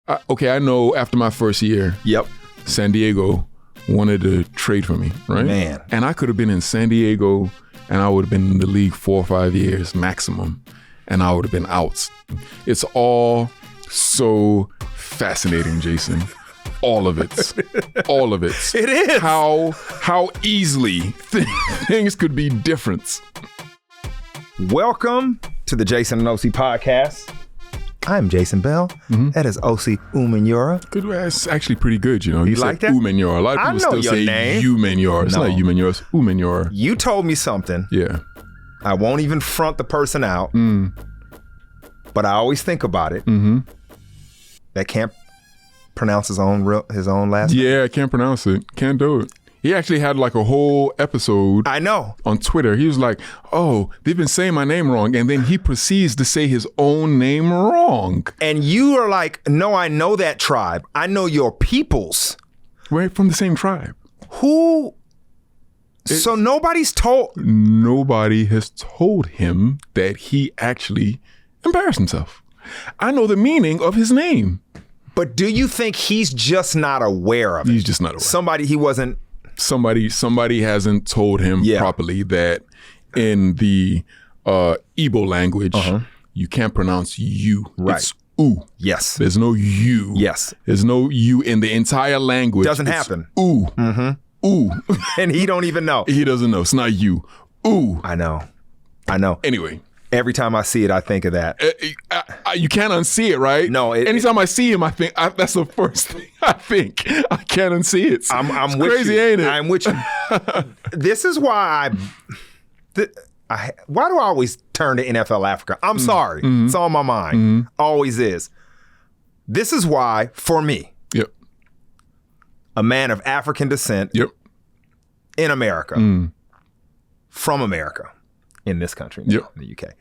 I know after my first year, Yep. San Diego wanted to trade for me, right? Man. And I could have been in San Diego and I would have been in the league 4 or 5 years maximum, and I would have been out. It's all so fascinating, Jason. All of it. All of it. It is. How easily things could be different. Welcome to the Jason and OC podcast. I'm Jason Bell. Mm-hmm. That is OC Umenyiora. Good. It's actually pretty good, you know. You like said that? Umenyiora. A lot of I people know still your say name. Umenyiora. It's No. not Umenyiora. It's Umenyiora. You told me something. Yeah. I won't even front the person out, but I always think about it. Mm-hmm. That can't pronounce his own last name. Yeah, I can't pronounce it. Can't do it. He actually had like a whole episode I know. on Twitter. He was like, oh, they've been saying my name wrong. And then he proceeds to say his own name wrong. And you are like, no, I know that tribe. I know your peoples. We're from the same tribe. Who? So nobody's told. Nobody has told him that he actually embarrassed himself. I know the meaning of his name. But do you think he's just not aware of it? He's just not aware. Somebody he wasn't. Somebody hasn't told him properly that in the Igbo language, you can't pronounce you. Right. It's oo. Yes. There's no you. Yes. There's no you in the entire language. Doesn't It's happen. Ooh. Ooh. And he don't even know. He doesn't know. It's not you. Ooh. I know. Anyway. Every time I see it, I think of that. You can't unsee it, right? No. Anytime I see him, I think that's the first thing I think. I can't unsee it. I'm it's with crazy, you. ain't it? I'm with you. This is why why do I always turn to NFL Africa? I'm sorry. It's on my mind. Always is. This is why, for me, Yep. a man of African descent Yep. in America, from America, in this country, now, Yep. in the UK.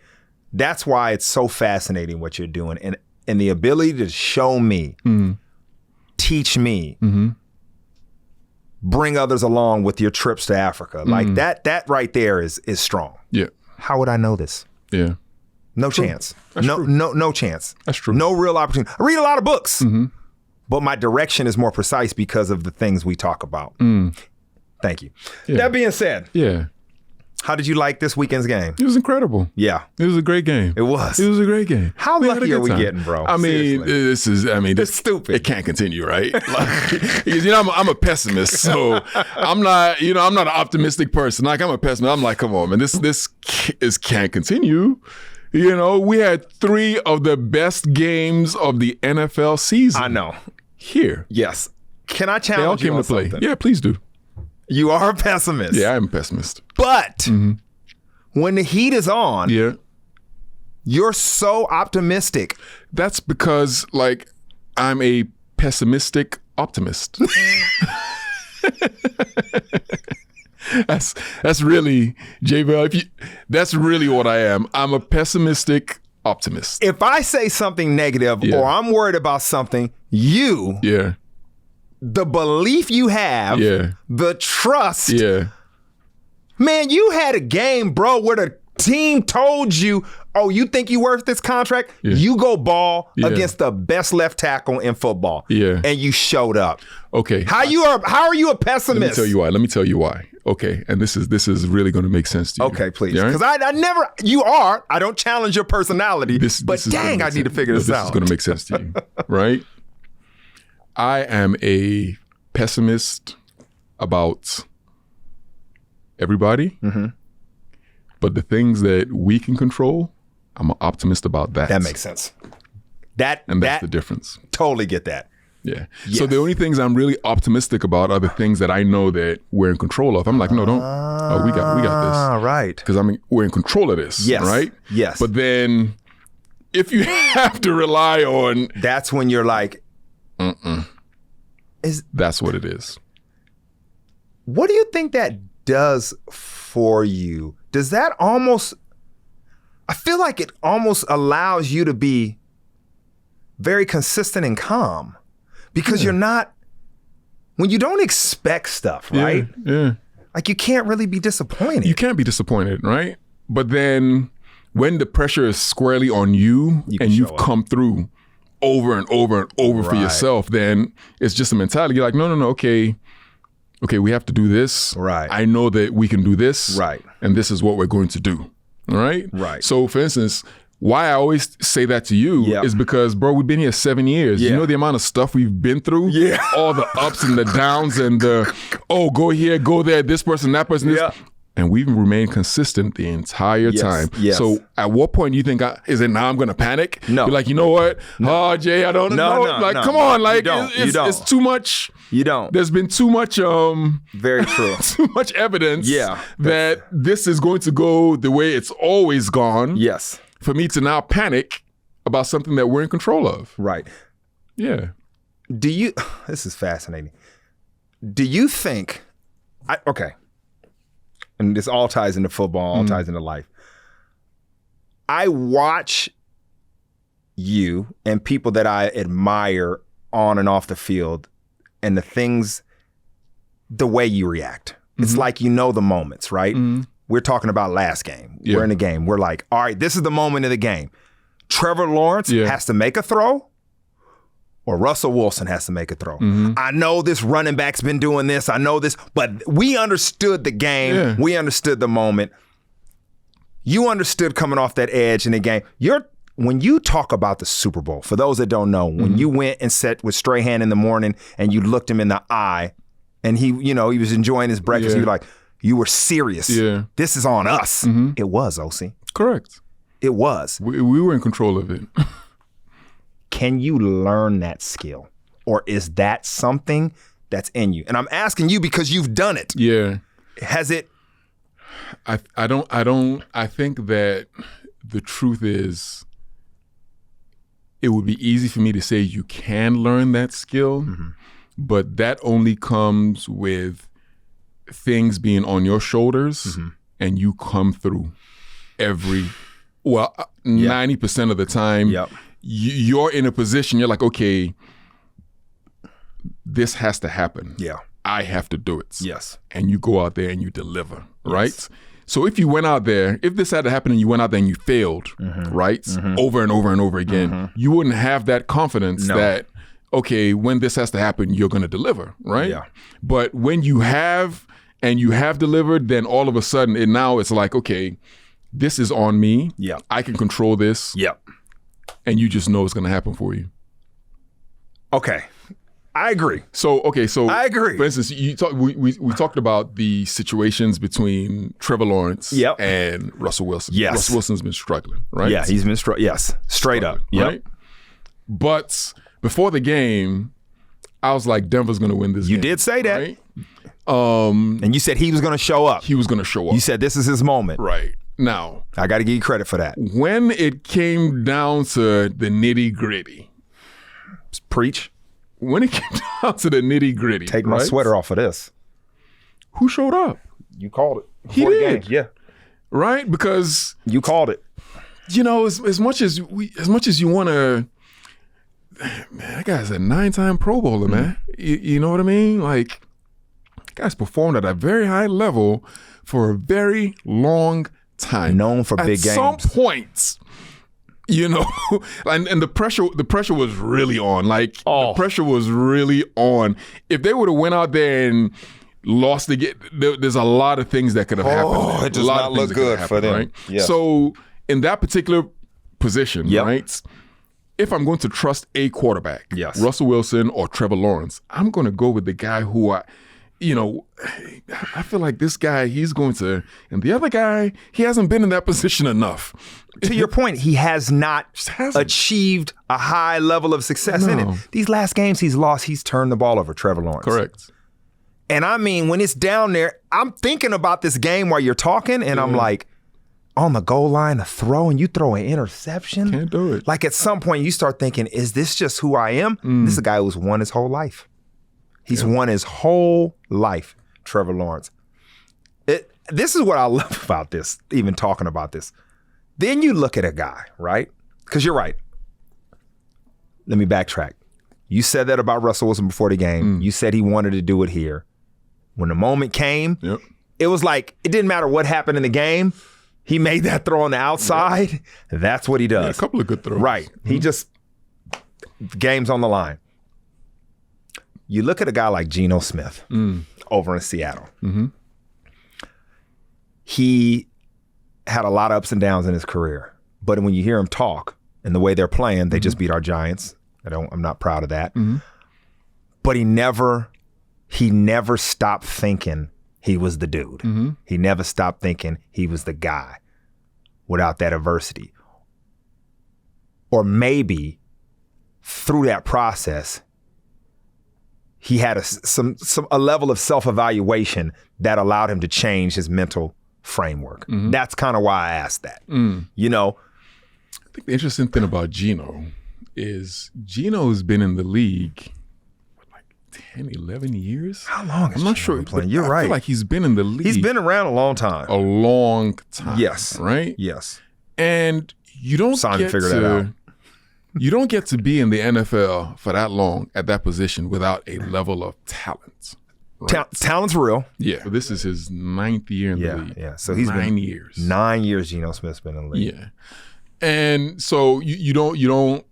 That's why it's so fascinating what you're doing. And the ability to show me, teach me, bring others along with your trips to Africa. Like that right there is strong. Yeah. How would I know this? Yeah. No chance. That's No, true. no chance. That's true. No real opportunity. I read a lot of books, but my direction is more precise because of the things we talk about. Thank you. Yeah. That being said, Yeah. how did you like this weekend's game? It was incredible. Yeah, It was a great game. it was. It was a great game. How We had a lucky good are we time. getting, bro? I mean, Seriously. this It's stupid. It can't continue, right? Like, because, you know, I'm a pessimist, so I'm not an optimistic person. Like, I'm a pessimist. I'm like, come on, man, this can't continue. You know, we had 3 of the best games of the NFL season. I know. Here, Yes. Can I they all challenge you came on to play. something? Yeah, please do. You are a pessimist. Yeah, I'm a pessimist. But when the heat is on, Yeah. you're so optimistic. That's because, like, I'm a pessimistic optimist. That's really, J-Bell, that's really what I am. I'm a pessimistic optimist. If I say something negative Yeah. or I'm worried about something, you, Yeah, the belief you have, Yeah. the trust, yeah, man, you had a game, bro, where the team told you, oh, you think you worth this contract? Yeah. You go ball Yeah. against the best left tackle in football. Yeah. And you showed up. okay. How are you a pessimist? Let me tell you why. Okay, and this is really going to make sense to you. Okay, please. You all right? Because I don't challenge your personality, but is gonna dang, make I need to sense. figure No, this out. This is going to make sense to you, right? I am a pessimist about everybody, but the things that we can control, I'm an optimist about that. That makes sense. And that's the difference. Totally get that. Yeah. So the only things I'm really optimistic about are the things that I know that we're in control of. I'm like, no, don't. Oh, we got All this. right. Because we're in control of this. Yes. Right? Yes. But then if you have to rely on, That's when you're like, that's what it is. what do you think that does for you? Does that almost, I feel like it almost allows you to be very consistent and calm because you're not, when you don't expect stuff, right? Yeah. Like you can't really be disappointed. You can't be disappointed, right? But then when the pressure is squarely on you You can and you've show up. come through over and over and over for yourself, then it's just a mentality. You're like, no, okay, we have to do this. Right. I know that we can do this. Right. And this is what we're going to do. All right. Right. So, for instance, why I always say that to you is because, bro, we've been here 7 years. You know the amount of stuff we've been through? Yeah. All the ups and the downs and the, go here, go there, this person, that person, this. And we've remained consistent the entire time. Yes. So at what point do you think, is it now I'm going to panic? No. You're like, you know what? Oh, Jay, I don't know. Like, come on. Like, it's too much. You don't. There's been too much. Very true. Too much evidence Yeah. that this is going to go the way it's always gone. Yes. For me to now panic about something that we're in control of. Right. Yeah. This is fascinating. Do you think, okay, and this all ties into football, all ties into life. I watch you and people that I admire on and off the field and the way you react. It's like you know the moments, right? We're talking about last game. Yeah. We're in the game. We're like, all right, this is the moment of the game. Trevor Lawrence has to make a throw or Russell Wilson has to make a throw. I know this running back's been doing this. I know this, but we understood the game. Yeah. We understood the moment. You understood coming off that edge in the game. When you talk about the Super Bowl, for those that don't know, when you went and sat with Strahan in the morning and you looked him in the eye and he was enjoying his breakfast, you were like, you were serious. Yeah. This is on us. It was, OC. Correct. It was. We were in control of it. Can you learn that skill? Or is that something that's in you? And I'm asking you because you've done it. Yeah. Has it? I think that the truth is it would be easy for me to say you can learn that skill, but that only comes with things being on your shoulders and you come through 90% of the time. Yep. You're in a position, you're like, okay, this has to happen. Yeah. I have to do it. Yes. And you go out there and you deliver, right? So if you went out there, if this had to happen and you went out there and you failed, right? Over and over and over again, you wouldn't have that confidence that, okay, when this has to happen, you're going to deliver, right? Yeah. But when you have delivered, then all of a sudden it's like, okay, this is on me. Yeah. I can control this. Yep. And you just know it's going to happen for you. Okay. I agree. So I agree. For instance, we talked about the situations between Trevor Lawrence and Russell Wilson. Yes. Russell Wilson's been struggling, right? Yeah, he's been straight up. Yep. Right? But before the game, I was like, Denver's going to win this game. You did say that. Right? And you said he was going to show up. He was going to show up. You said this is his moment. Right. Now, I got to give you credit for that. When it came down to the nitty gritty. Preach. When it came down to the nitty gritty. Take my sweater off of this. Who showed up? You called it. He did. Yeah. Right? Because you called it. You know, as much as you want to, man, that guy's a 9-time Pro Bowler, man. You know what I mean? Like, that guy's performed at a very high level for a very long time. Known for big games. At some point, you know, and the pressure was really on. Like, the pressure was really on. If they would have went out there and lost the game, there's a lot of things that could have happened. Oh, it does not look good for them. Right? Yes. So in that particular position, right, if I'm going to trust a quarterback, Russell Wilson or Trevor Lawrence, I'm going to go with the guy who I feel like this guy, he's going to, and the other guy, he hasn't been in that position enough. To your point, he has not achieved a high level of success in it. These last games he's lost, he's turned the ball over, Trevor Lawrence. Correct. And I mean, when it's down there, I'm thinking about this game while you're talking, and I'm like, on the goal line, a throw, and you throw an interception? Can't do it. Like, at some point, you start thinking, is this just who I am? This is a guy who's won his whole life. He's won his whole life, Trevor Lawrence. This is what I love about this, even talking about this. Then you look at a guy, right? Because you're right. Let me backtrack. You said that about Russell Wilson before the game. You said he wanted to do it here. When the moment came, it was like, it didn't matter what happened in the game. He made that throw on the outside. That's what he does. Yeah, a couple of good throws. Right. He just game's on the line. You look at a guy like Geno Smith over in Seattle. Mm-hmm. He had a lot of ups and downs in his career, but when you hear him talk and the way they're playing, they just beat our Giants. I'm not proud of that. Mm-hmm. But he never stopped thinking he was the dude. Mm-hmm. He never stopped thinking he was the guy without that adversity. Or maybe through that process, he had a level of self-evaluation that allowed him to change his mental framework. Mm-hmm. That's kind of why I asked that. You know? I think the interesting thing about Geno is Geno's been in the league for like 10, 11 years. How long is I'm not Geno sure. been playing? You're right. I feel like he's been in the league. He's been around a long time. A long time. Yes. Right? Yes. And you don't Simon figured that out. You don't get to be in the NFL for that long at that position without a level of talent. Right? Talent's real. Yeah. So this is his 9th year in the league. Yeah. So he's 9 years. 9 years Geno Smith's been in the league. Yeah. And so you don't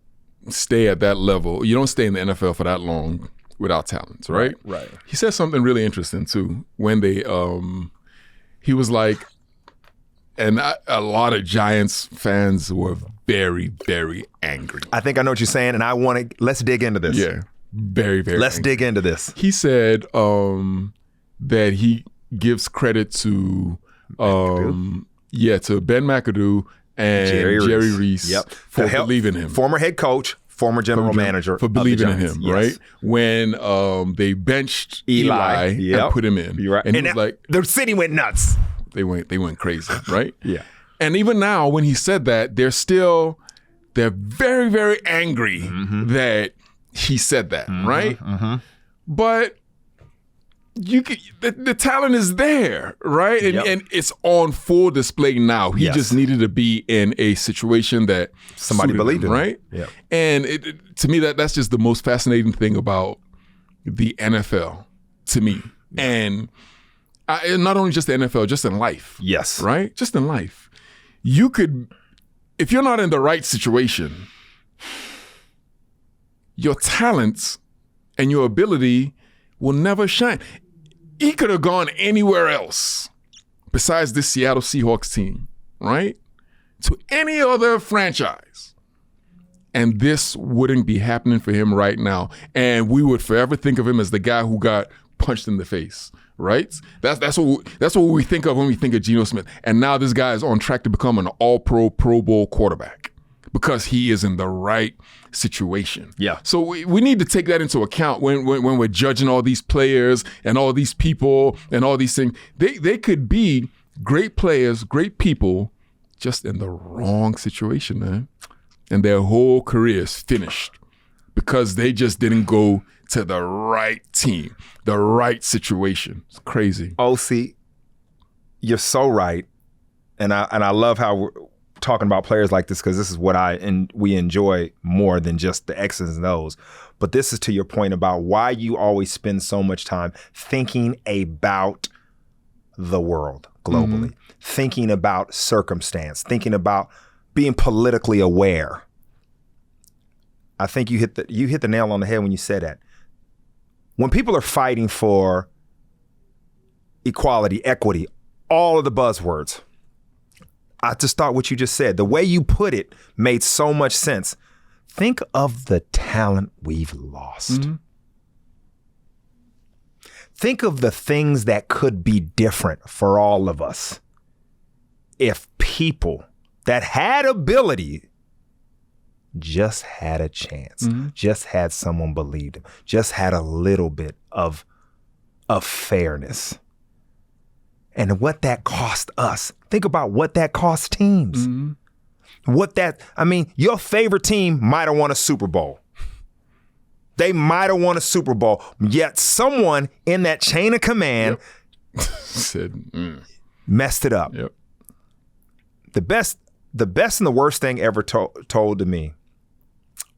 stay at that level. You don't stay in the NFL for that long without talent, right? Right. He said something really interesting too when they he was like, and a lot of Giants fans were very, very angry. I think I know what you're saying, and let's dig into this. Yeah, very, very Let's angry. dig into this. He said that he gives credit to to Ben McAdoo and Jerry Reese for believing in him. Former head coach, former general manager. For believing in him, yes. right? When they benched Eli and put him in. You're right. And he was like, the city went nuts. They went crazy, right? Yeah. And even now, when he said that, they're very, very angry that he said that, right? Mm-hmm. But the talent is there, right? And it's on full display now. He just needed to be in a situation that somebody believed in, right? Yeah. And to me, that's just the most fascinating thing about the NFL to me. And not only just the NFL, just in life. Yes. Right? Just in life. You could, if you're not in the right situation, your talents and your ability will never shine. He could have gone anywhere else besides this Seattle Seahawks team, right? To any other franchise. And this wouldn't be happening for him right now. And we would forever think of him as the guy who got punched in the face, right? That's what we think of when we think of Geno Smith. And now this guy is on track to become an all-pro, Pro Bowl quarterback because he is in the right situation. Yeah. So we need to take that into account when we're judging all these players and all these people and all these things. They could be great players, great people, just in the wrong situation, man. And their whole career is finished because they just didn't go to the right team, the right situation. It's crazy. OC, you're so right. And I love how we're talking about players like this because this is what we enjoy more than just the X's and O's. But this is to your point about why you always spend so much time thinking about the world globally, thinking about circumstance, thinking about being politically aware. I think you hit the nail on the head when you said that. When people are fighting for equality, equity, all of the buzzwords, I just thought what you just said, the way you put it made so much sense. Think of the talent we've lost. Mm-hmm. Think of the things that could be different for all of us if people that had ability just had a chance, just had someone believe them, just had a little bit of fairness. And what that cost us. Think about what that cost teams. Your favorite team might have won a Super Bowl. They might have won a Super Bowl, yet someone in that chain of command messed it up. Yep. The best and the worst thing ever told to me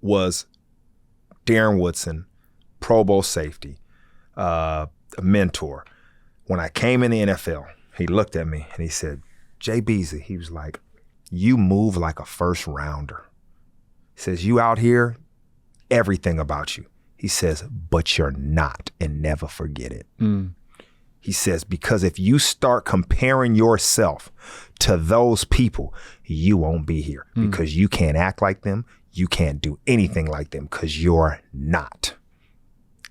was Darren Woodson, Pro Bowl safety, a mentor. When I came in the NFL, he looked at me and he said, Jay Beasley, he was like, you move like a first rounder. He says, you out here, everything about you. He says, but you're not, and never forget it. He says, because if you start comparing yourself to those people, you won't be here because you can't act like them. You can't do anything like them because you're not.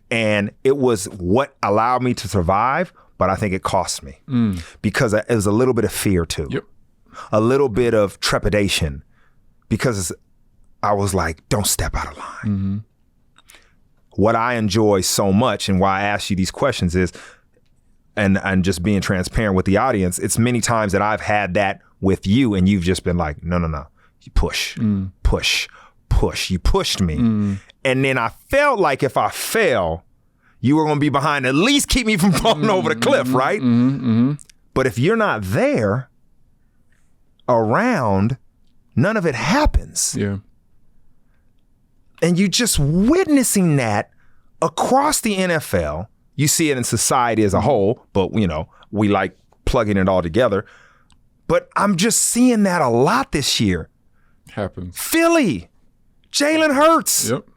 And it was what allowed me to survive, but I think it cost me because it was a little bit of fear too. Yep. A little bit of trepidation because I was like, don't step out of line. What I enjoy so much and why I ask you these questions is, and just being transparent with the audience, it's many times that I've had that with you and you've just been like, no. You push. You pushed me. And then I felt like if I fell, you were going to be behind, at least keep me from falling over the cliff, right? But if you're not there, around, none of it happens. Yeah. And you just witnessing that across the NFL. You see it in society as a whole, but we like plugging it all together. But I'm just seeing that a lot this year. Happens. Philly, Jalen Hurts. Yep.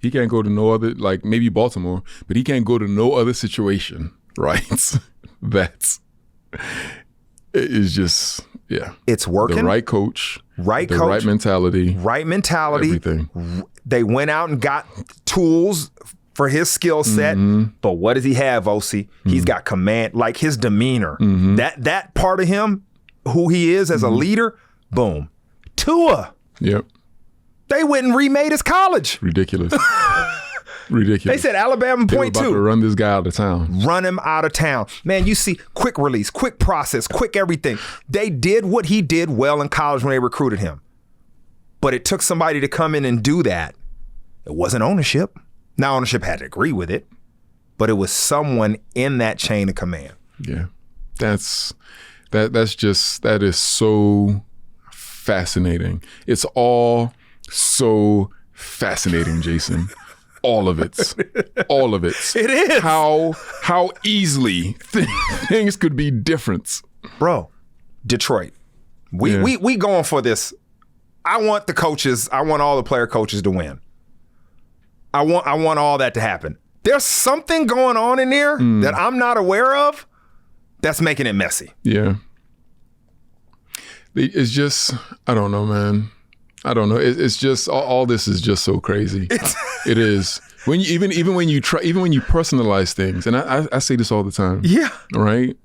He can't go to no other, like maybe Baltimore, but he can't go to no other situation, right? It is just, yeah. It's working. The right coach. Right the coach. Right mentality. Right mentality. Everything. They went out and got tools for his skill set. But what does he have, OC? He's got command, like his demeanor. That part of him, who he is as a leader, boom. Tua. Yep. They went and remade his college. Ridiculous. Ridiculous. They said Alabama they point were about two. to run this guy out of town. Run him out of town. Man, you see quick release, quick process, quick everything. They did what he did well in college when they recruited him. But it took somebody to come in and do that. It wasn't ownership. Now ownership had to agree with it, but it was someone in that chain of command. Yeah. That is so fascinating. It's all so fascinating, Jason. All of it. All of it. It is. How easily things could be different. Bro, Detroit. We going for this. I want all the player coaches to win. I want all that to happen. There's something going on in there that I'm not aware of that's making it messy. Yeah. It's just, I don't know, man. I don't know. It's just all this is just so crazy. It is. When you even when you personalize things, and I say this all the time. Yeah. Right.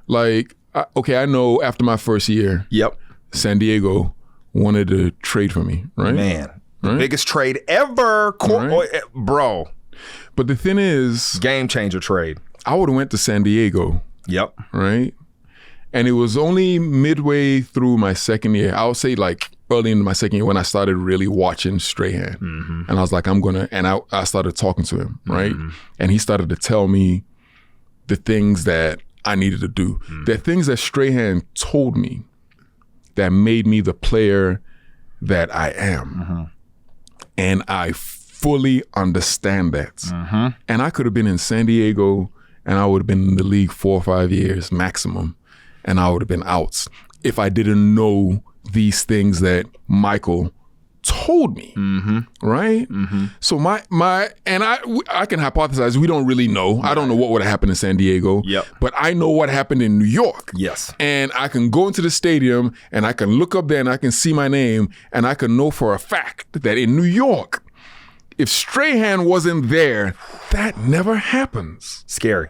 Like, I know after my first year. Yep. San Diego wanted to trade for me. Right. Man. The biggest trade ever, bro. But the thing is, game changer trade. I would have went to San Diego. Yep. Right. And it was only midway through my second year. I would say like early in my second year when I started really watching Strahan. And I was like, I started talking to him. Right. And he started to tell me the things that I needed to do. The things that Strahan told me that made me the player that I am. And I fully understand that. And I could have been in San Diego and I would have been in the league 4 or 5 years maximum. And I would have been out if I didn't know these things that Michael told me. Right? So I can hypothesize. We don't really know. I don't know what would have happened in San Diego. Yep. But I know what happened in New York. Yes. And I can go into the stadium and I can look up there and I can see my name and I can know for a fact that in New York, if Strahan wasn't there, that never happens. Scary.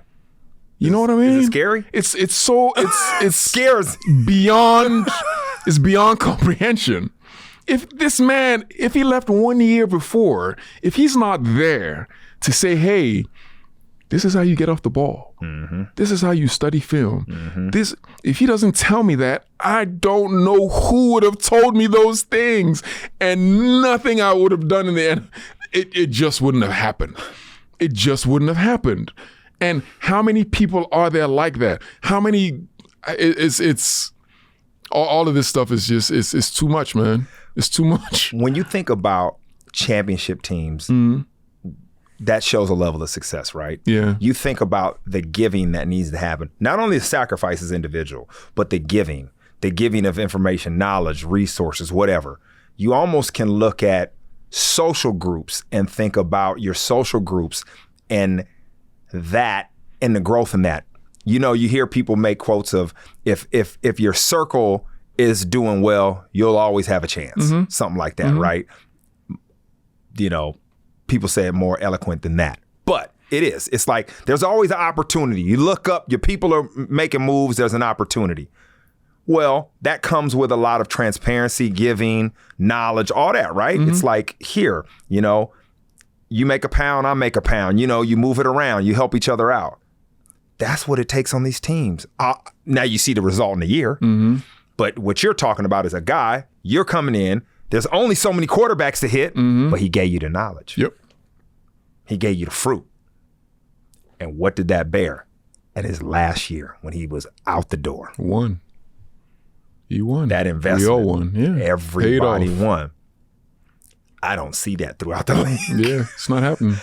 You know what I mean? Is it scary? It's scares beyond it's beyond comprehension. If this man, if he left 1 year before, if he's not there to say, hey, this is how you get off the ball. This is how you study film. If he doesn't tell me that, I don't know who would have told me those things. And nothing I would have done in the end, it just wouldn't have happened. It just wouldn't have happened. And how many people are there like that? How many, it's all of this stuff is just, it's too much, man. It's too much. When you think about championship teams, that shows a level of success, right? Yeah. You think about the giving that needs to happen. Not only the sacrifice as individual, but the giving of information, knowledge, resources, whatever. You almost can look at social groups and think about your social groups and that and the growth in that. You know, you hear people make quotes of if your circle is doing well, you'll always have a chance. Something like that, right? You know, people say it more eloquent than that. But it is. It's like there's always an opportunity. You look up, your people are making moves, there's an opportunity. Well, that comes with a lot of transparency, giving, knowledge, all that, right? It's like here, you know, you make a pound, I make a pound. You know, you move it around, you help each other out. That's what it takes on these teams. Now you see the result in a year. But what you're talking about is a guy, you're coming in, there's only so many quarterbacks to hit, but he gave you the knowledge. Yep. He gave you the fruit. And what did that bear at his last year when he was out the door? Won. He won. That investment. We all won. Yeah. Everybody won. I don't see that throughout the league. Yeah, it's not happening.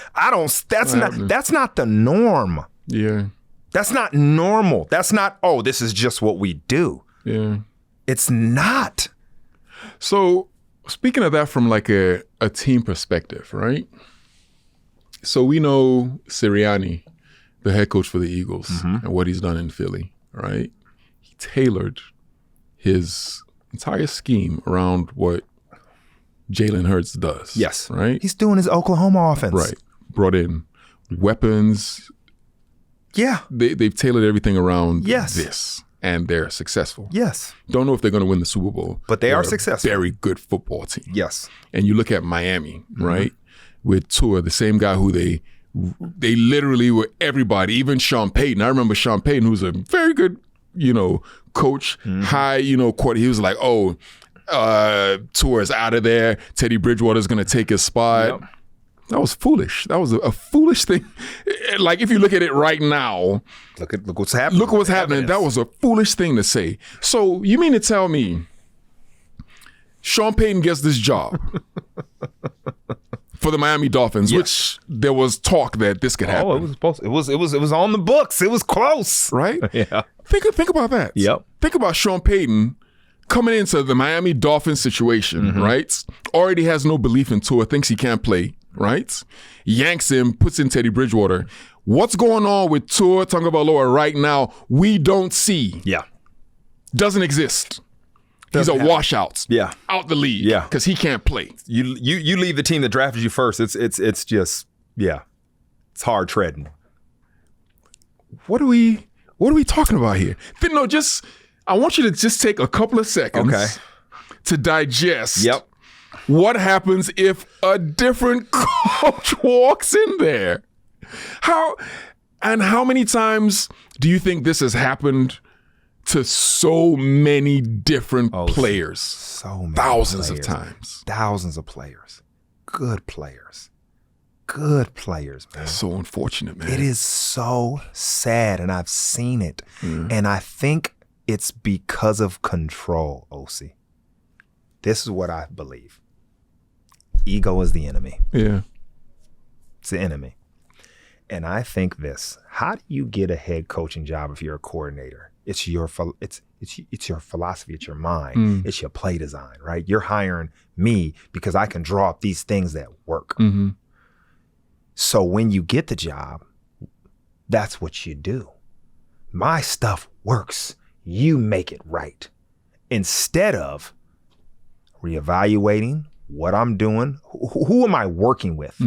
That's not the norm. Yeah. That's not normal. That's not, oh, this is just what we do. Yeah. It's not. So speaking of that from like a team perspective, right? So we know Sirianni, the head coach for the Eagles, and what he's done in Philly, right? He tailored his entire scheme around what Jalen Hurts does. Yes. Right? He's doing his Oklahoma offense. Right. Brought in weapons. Yeah. They've tailored everything around Yes. this, and they're successful. Yes. Don't know if they're going to win the Super Bowl. But they are They're successful. A very good football team. Yes. And you look at Miami, right? With Tua, the same guy who they literally were everybody, even Sean Payton. I remember Sean Payton, who's a very good, you know, coach, high, you know, quarter. He was like, oh, Tua is out of there. Teddy Bridgewater's going to take his spot. Yep. That was foolish. That was a foolish thing. Like if you look at it right now, Look what's happening. look what's happening. That was a foolish thing to say. So you mean to tell me Sean Payton gets this job for the Miami Dolphins, which there was talk that this could happen. Oh, it was supposed. It was on the books. It was close. Right? Yeah. Think about that. Yep. Think about Sean Payton coming into the Miami Dolphins situation, right? Already has no belief in Tua, thinks he can't play, right? Yanks him, puts in Teddy Bridgewater. What's going on with Tua Tagovailoa right now? We don't see. Yeah. Doesn't exist. He's a washout. Yeah. Out the league. Yeah. Because he can't play. You leave the team that drafted you first. It's just it's hard treading. What are we talking about here? No, I want you to just take a couple of seconds to digest. Yep. What happens if a different coach walks in there? How many times do you think this has happened to so many different players? So many Thousands players. of times. Thousands of players. Good players. Good players, man. So unfortunate, man. It is so sad, and I've seen it. And I think it's because of control, OC. This is what I believe. Ego is the enemy. Yeah. It's the enemy. And I think this. How do you get a head coaching job if you're a coordinator? It's your your philosophy, it's your mind, it's your play design, right? You're hiring me because I can draw up these things that work. So when you get the job, that's what you do. My stuff works. You make it right. Instead of reevaluating what I'm doing, who am I working with?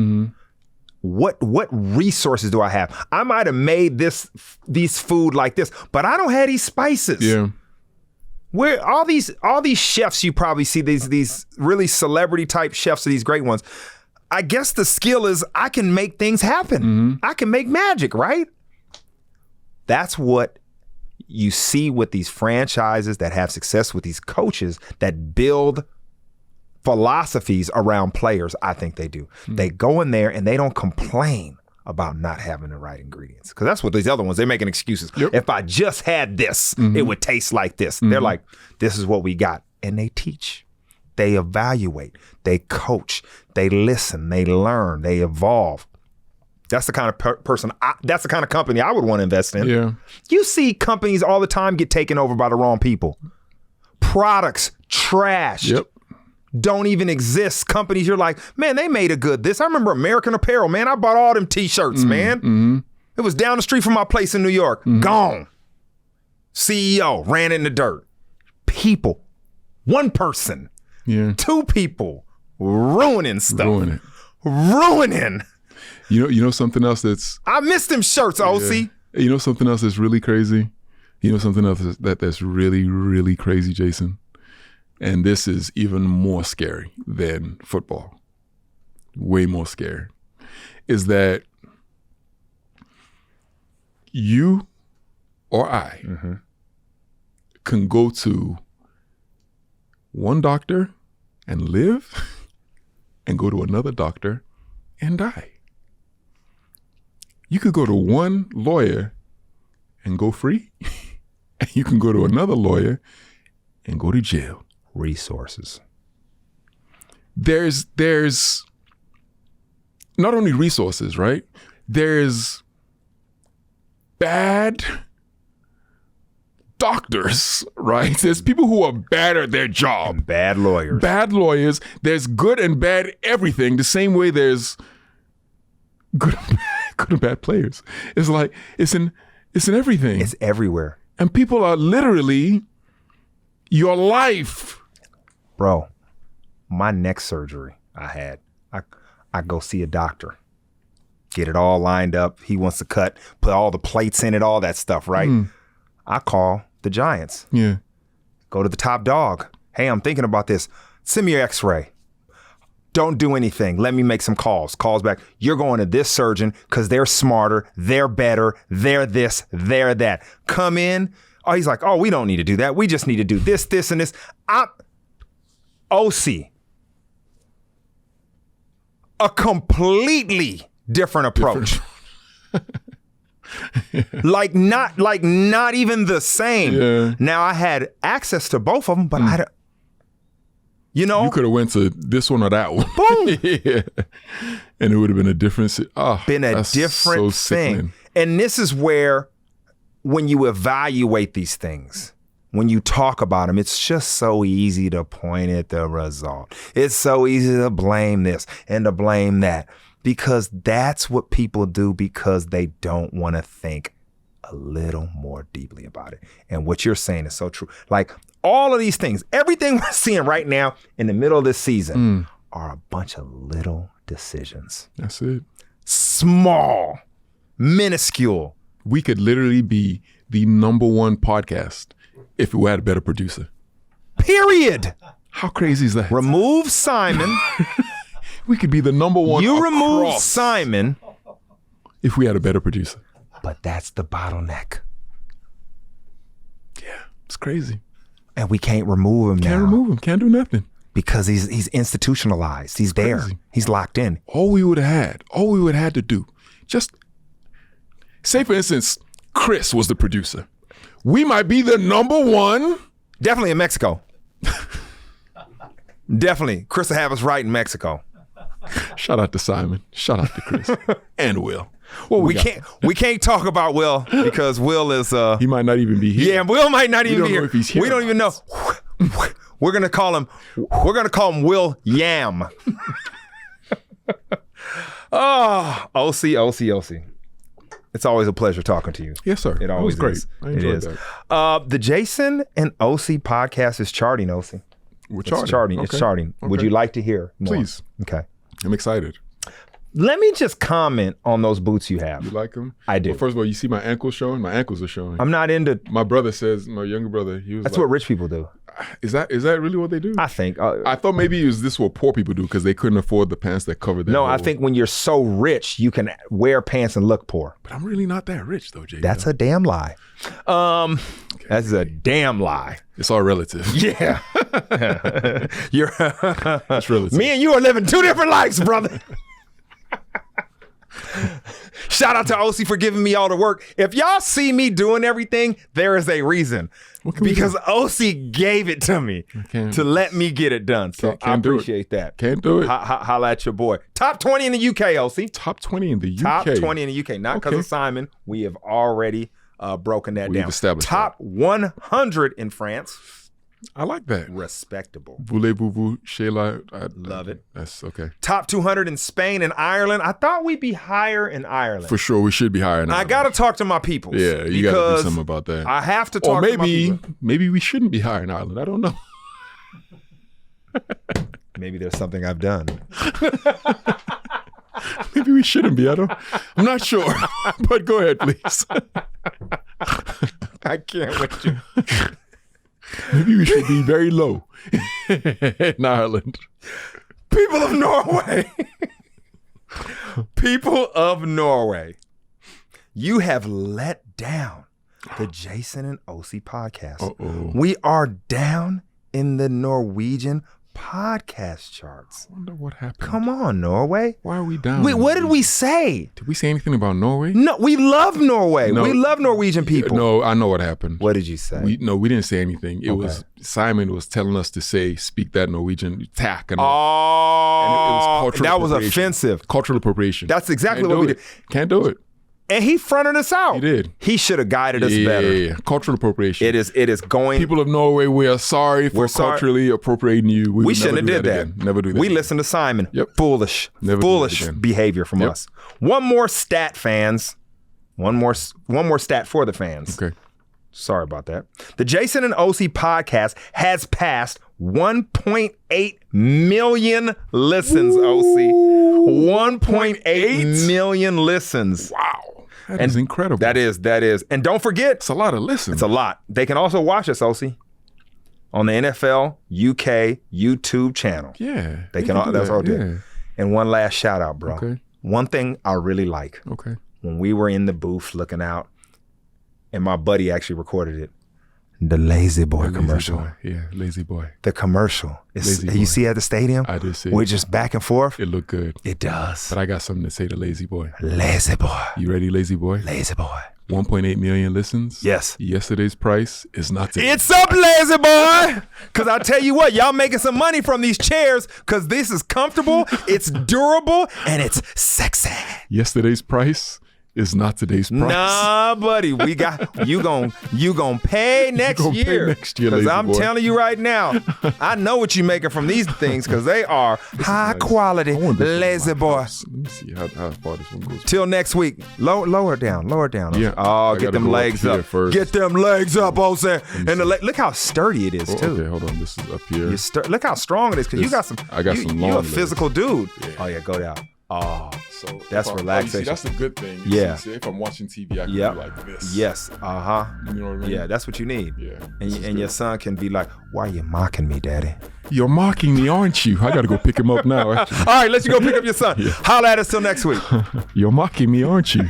What resources do I have? I might have made these food like this, but I don't have these spices. Yeah. Where all these chefs you probably see, these really celebrity type chefs, these great ones. I guess the skill is I can make things happen. I can make magic, right? That's what you see with these franchises that have success, with these coaches that build philosophies around players. I think they do. They go in there and they don't complain about not having the right ingredients, because that's what these other ones, they're making excuses. If I just had this, it would taste like this. They're like, this is what we got. And they teach, they evaluate, they coach, they listen, they learn, they evolve. That's the kind of person, that's the kind of company I would want to invest in. Yeah. You see companies all the time get taken over by the wrong people. Products, trash. Yep. don't even exist. Companies you're like, man, they made a good this. I remember American Apparel, man. I bought all them T-shirts, man. It was down the street from my place in New York. Gone. CEO ran in the dirt. People, one person, two people ruining stuff. Ruining. You know something else that's... I miss them shirts, OC. Yeah. You know something else that's really crazy? You know something else that's really, really crazy, Jason? And this is even more scary than football. Way more scary. Is that you or I can go to one doctor and live and go to another doctor and die. You could go to one lawyer and go free, and you can go to another lawyer and go to jail. Resources. There's not only resources, right? There's bad doctors, right? There's people who are bad at their job. And bad lawyers. Bad lawyers. There's good and bad everything. The same way there's good and bad players. It's like it's in everything. It's everywhere. And people are literally your life. Bro, my neck surgery I had. I go see a doctor. Get it all lined up. He wants to put all the plates in it, all that stuff, right? I call the Giants. Yeah. Go to the top dog. Hey, I'm thinking about this. Send me your x-ray. Don't do anything. Let me make some calls. Calls back. You're going to this surgeon because they're smarter. They're better. They're this. They're that. Come in. Oh, he's like, oh, we don't need to do that. We just need to do this, this, and this. OC. A completely different approach. like not even the same. Yeah. Now I had access to both of them, but I don't. You know, you could have went to this one or that one. Boom. Yeah. And it would have been a different been a different thing. And this is where when you evaluate these things, when you talk about them, it's just so easy to point at the result. It's so easy to blame this and to blame that because that's what people do because they don't want to think a little more deeply about it. And what you're saying is so true. Like all of these things, everything we're seeing right now in the middle of this season are a bunch of little decisions. That's it. Small, minuscule. We could literally be the #1 podcast if we had a better producer. Period. How crazy is that? Remove Simon. We could be the #1. You remove Simon. If we had a better producer. But that's the bottleneck. Yeah, it's crazy. And we can't remove him now. Can't remove him. Can't do nothing. Because he's institutionalized. He's there. He's locked in. All we would have had to do, just say for instance, Chris was the producer. We might be the #1. Definitely in Mexico. Definitely. Chris will have us right in Mexico. Shout out to Simon. Shout out to Chris. And Will. Well, we can't talk about Will because Will is he might not even be here. Yeah, Will might not even be here. If he's here. We don't even know. We're gonna call him Will Yam. Oh, OC. It's always a pleasure talking to you. Yes, sir. It always was great. is. I enjoyed that. The Jason and OC podcast is charting, OC. It's charting. Okay. It's charting. Okay. Would you like to hear more? Please. Okay. I'm excited. Let me just comment on those boots you have. You like them? I do. Well, first of all, you see my ankles showing? My ankles are showing. I'm not into... My brother says, my younger brother, he was That's like, what rich people do. Is that really what they do? I think. I thought maybe this is what poor people do because they couldn't afford the pants that covered their No, whole... I think when you're so rich, you can wear pants and look poor. But I'm really not that rich though, Jay. That's a damn lie. That's a damn lie. It's all relative. Yeah. You're It's relative. Me and you are living two different lives, brother. Shout out to OC for giving me all the work. If y'all see me doing everything, there is a reason. Because OC gave it to me to let me get it done. So I appreciate that. Can't do it. Holla at your boy. Top 20 in the UK, OC. Top 20 in the UK. Top 20 in the UK. Not because of Simon. We have already broken that down. Established Top 100 in France. I like that. Respectable. Voulez-vous, Shayla? Love it. That's okay. Top 200 in Spain and Ireland. I thought we'd be higher in Ireland. For sure, we should be higher now. I got to talk to my peoples. Yeah, you got to do something about that. I have to talk to my people. Maybe we shouldn't be higher in Ireland. I don't know. Maybe there's something I've done. Maybe we shouldn't be. I'm not sure. But go ahead, please. I can't with you. Maybe we should be very low in Ireland. People of Norway. People of Norway. You have let down the Jason and Osi podcast. Uh-oh. We are down in the Norwegian podcast charts. I wonder what happened. Come on, Norway. Why are we down? What did we say? Did we say anything about Norway? No, we love Norway. No. We love Norwegian people. No, I know what happened. What did you say? We didn't say anything. It was Simon was telling us to speak that Norwegian tack and all. And it was cultural that was appropriation. offensive. Cultural appropriation. That's exactly what we did. Can't do it. And he fronted us out. He did. He should have guided us better. Yeah. Cultural appropriation. It is going. People of Norway, we are sorry for culturally appropriating you. We shouldn't have did that. Again. Never do that. We again. listened to Simon. Yep. Foolish behavior from us. One more stat, fans. One more stat for the fans. Okay. Sorry about that. The Jason and Osi podcast has passed 1.8 million listens, Osi. 1.8 million listens. Wow. That is incredible. That is. And don't forget. It's a lot of listens. It's a lot. They can also watch us, Osi, on the NFL UK YouTube channel. Yeah. They can. That's all they do. And one last shout out, bro. Okay. One thing I really like. Okay. When we were in the booth looking out, and my buddy actually recorded it. The Lazy Boy commercial. Yeah, Lazy Boy. The commercial. You see at the stadium? I did see. We're just back and forth. It looked good. It does. But I got something to say to Lazy Boy. Lazy Boy. You ready, Lazy Boy? Lazy Boy. 1.8 million listens. Yes. Yesterday's price is not today. It's up, Lazy Boy. Because I tell you what, y'all making some money from these chairs because this is comfortable, it's durable, and it's sexy. Yesterday's price is not today's price. Nah, buddy, we got you gon' pay next year. Because I'm telling you right now, I know what you're making from these things because they are high quality, Lazy Boy. Let me see how far this one goes. Till next week, lower it down. Yeah. Oh, get them legs up. Get them legs up, Jose. And look how sturdy it is too. Okay, hold on. This is up here. Look how strong it is because you got some. I got some long. You're a physical dude. Yeah. Oh yeah, go down. Oh, so that's relaxation. That's the good thing. See, if I'm watching TV, I can be like this. Yes. You know what I mean? Yeah, that's what you need. Yeah. And your son can be like, "Why are you mocking me, Daddy?" You're mocking me, aren't you? I got to go pick him up now. All right, let's go pick up your son. Holla at us till next week. You're mocking me, aren't you?